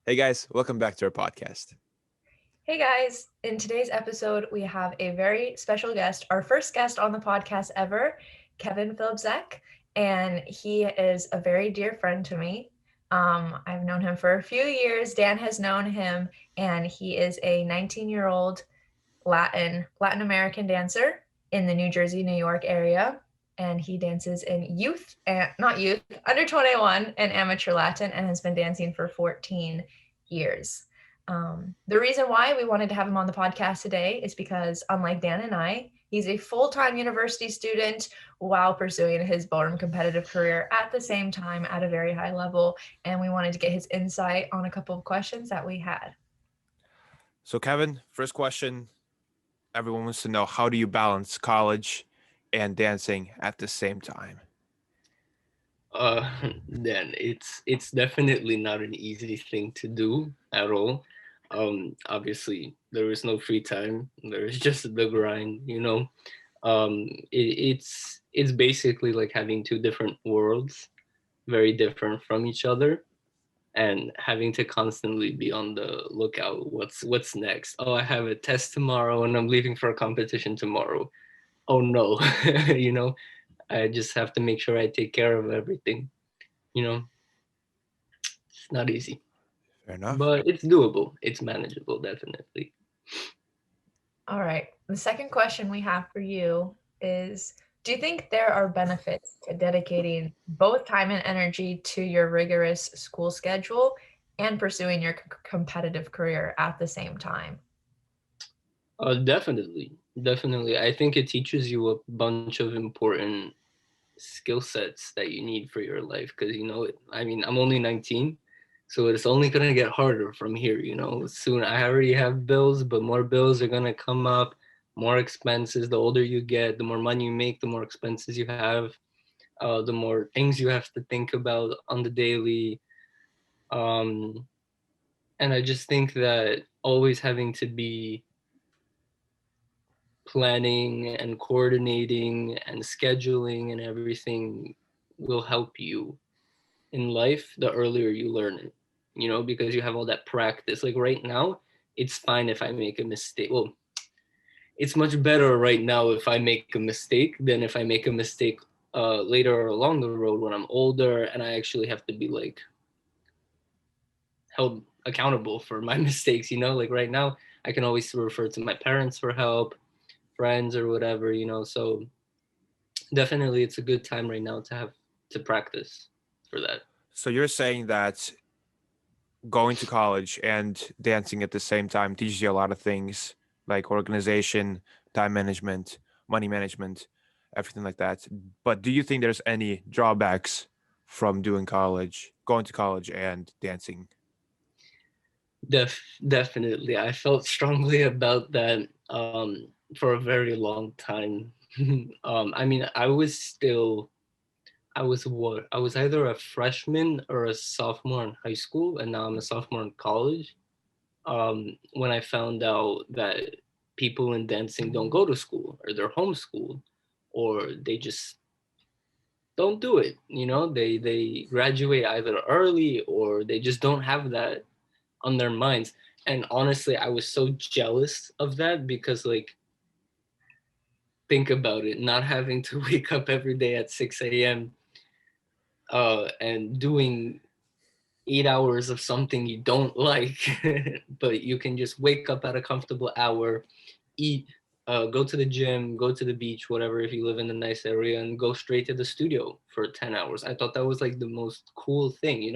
Hey guys, welcome back to our podcast. Hey guys, in today's episode, we have a very special guest, our first guest on the podcast ever, Kevin Filipczak, and he is a very dear friend to me. I've known him for a few years. Dan has known him, and he is a 19-year-old Latin American dancer in the New Jersey, New York area. And he dances in not youth, under 21 and amateur Latin, and has been dancing for 14 years. The reason why we wanted to have him on the podcast today is because, unlike Dan and I, he's a full-time university student while pursuing his ballroom competitive career at the same time at a very high level. And we wanted to get his insight on a couple of questions that we had. So Kevin, first question, everyone wants to know, how do you balance college and dancing at the same time? Uh, then it's definitely not an easy thing to do at all. Obviously there is no free time. There is just the grind. It's basically like having two different worlds, very different from each other, and having to constantly be on the lookout. What's next? Oh, I have a test tomorrow, and I'm leaving for a competition tomorrow. Oh no, you know. I just have to make sure I take care of everything. You know, it's not easy, Fair enough. but it's doable. It's manageable, definitely. All right. The second question we have for you is, do you think there are benefits to dedicating both time and energy to your rigorous school schedule and pursuing your competitive career at the same time? Definitely. I think it teaches you a bunch of important skill sets that you need for your life. Because I mean, I'm only 19, so it's only gonna get harder from here. Soon I already have bills, but more bills are gonna come up, more expenses. The older you get, the more money you make, the more expenses you have, the more things you have to think about on the daily. Um, and I just think that always having to be planning and coordinating and scheduling and everything will help you in life the earlier you learn it, because you have all that practice. Like right now, it's fine if I make a mistake. Well, it's much better right now if I make a mistake than if I make a mistake later along the road when I'm older and I actually have to be like held accountable for my mistakes. Like right now, I can always refer to my parents for help, friends or whatever. So definitely it's a good time right now to have to practice for that. So you're saying that going to college and dancing at the same time teaches you a lot of things like organization, time management, money management, everything like that. But do you think there's any drawbacks from going to college and dancing? Definitely I felt strongly about that for a very long time. I mean, I was either a freshman or a sophomore in high school, and now I'm a sophomore in college. When I found out that people in dancing don't go to school, or they're homeschooled, or they just don't do it. They graduate either early or they just don't have that on their minds. And honestly, I was so jealous of that because, like, think about it, not having to wake up every day at 6 a.m. And doing 8 hours of something you don't like, but you can just wake up at a comfortable hour, eat, go to the gym, go to the beach, whatever, if you live in a nice area, and go straight to the studio for 10 hours. I thought that was like the most cool thing.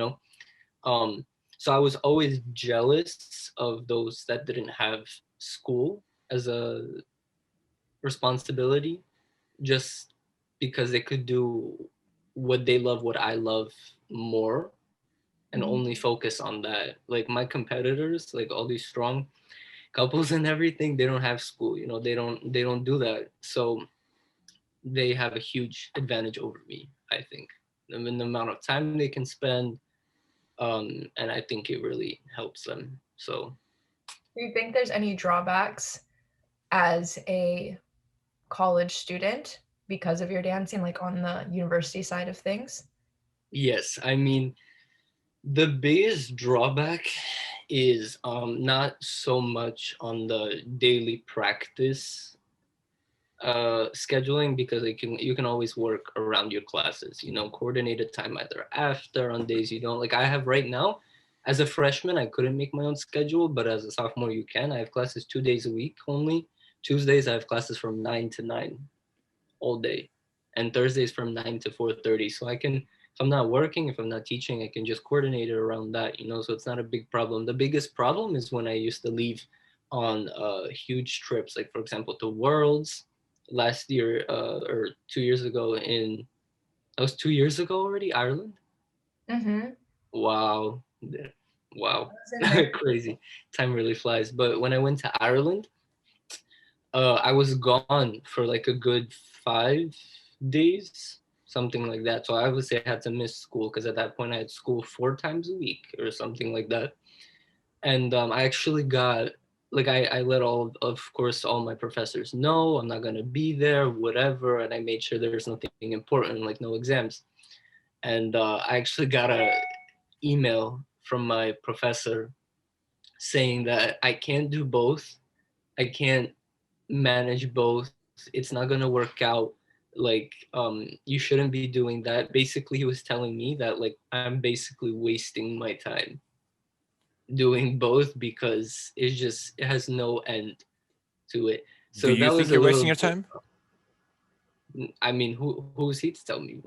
Um, so I was always jealous of those that didn't have school as a responsibility, just because they could do what they love, what I love more, and only focus on that. Like my competitors, like all these strong couples and everything, they don't have school. They don't do that. So they have a huge advantage over me, I think. I mean, the amount of time they can spend, and I think it really helps them. So Do you think there's any drawbacks as a college student because of your dancing, like on the university side of things? yes, I mean, the biggest drawback is not so much on the daily practice scheduling, because you can always work around your classes, you know, coordinated time either after on days you don't. Like I have right now, as a freshman I couldn't make my own schedule, but as a sophomore you can. I have classes 2 days a week only. Tuesdays I have classes from 9 to 9 all day, and Thursdays from 9 to 4:30. So I can, if I'm not working, if I'm not teaching, I can just coordinate it around that, you know. So it's not a big problem. The biggest problem is when I used to leave on huge trips, like for example to Worlds last year, or 2 years ago in, that was 2 years ago already, Ireland. Mm-hmm. Wow. I Wow. was in there. Crazy. Time really flies. But when I went to Ireland, I was gone for like a good 5 days, something like that. So I obviously had to miss school, because at that point I had school 4 times a week or something like that. And I actually got, like, I let all, of course, all my professors know I'm not gonna be there, whatever. And I made sure there's nothing important, like no exams. And I actually got a email from my professor saying that I can't do both. I can't manage both. It's not gonna work out. Like, you shouldn't be doing that. Basically, he was telling me that like I'm basically wasting my time doing both, because it has no end to it. Do So you that think was a you're little wasting your bit. time? I mean, who's he to tell me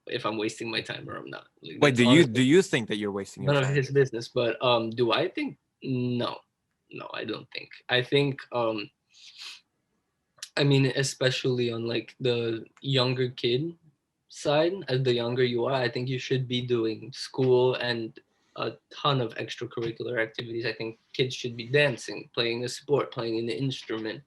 if I'm wasting my time or I'm not? Like, Wait, that's do honestly you think that you're wasting your none of time? his business. But do I think? No, no, I don't think. I think I mean, especially on like the younger kid side, as the younger you are, I think you should be doing school and a ton of extracurricular activities. I think kids should be dancing, playing a sport, playing an instrument,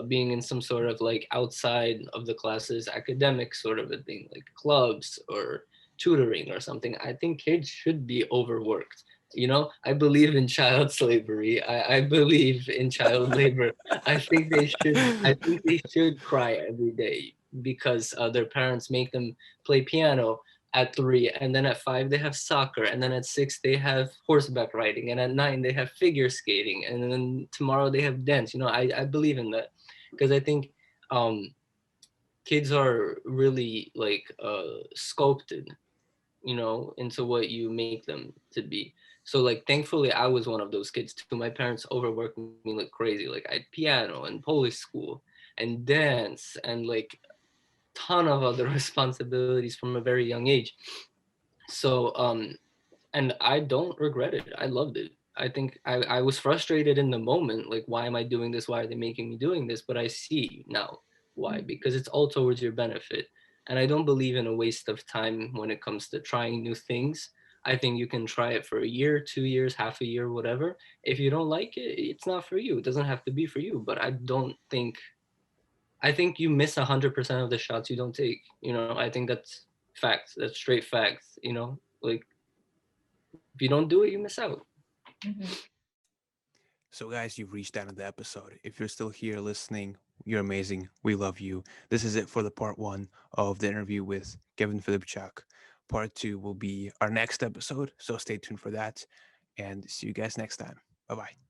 being in some sort of like outside of the classes academic sort of a thing, like clubs or tutoring or something. I think kids should be overworked. You know, I believe in child slavery. I believe in child labor. I think they should cry every day because their parents make them play piano at 3, and then at 5 they have soccer, and then at 6 they have horseback riding, and at 9 they have figure skating, and then tomorrow they have dance. You know, I believe in that, because I think um, kids are really like sculpted, you know, into what you make them to be. So like thankfully I was one of those kids too. My parents overworked me like crazy. Like I had piano and Polish school and dance and like ton of other responsibilities from a very young age. So and I don't regret it. I loved it. I think I was frustrated in the moment, like why am I doing this? Why are they making me doing this? But I see now why, because it's all towards your benefit. And I don't believe in a waste of time when it comes to trying new things. I think you can try it for a year, 2 years, half a year, whatever. If you don't like it, it's not for you. It doesn't have to be for you. But I think you miss 100% of the shots you don't take. You know, I think that's facts. That's straight facts. You know, like if you don't do it, you miss out. Mm-hmm. So, guys, you've reached the end of the episode. If you're still here listening, you're amazing. We love you. This is it for the part one of the interview with Kevin Filipczak. Part two will be our next episode, so stay tuned for that. And see you guys next time. Bye bye.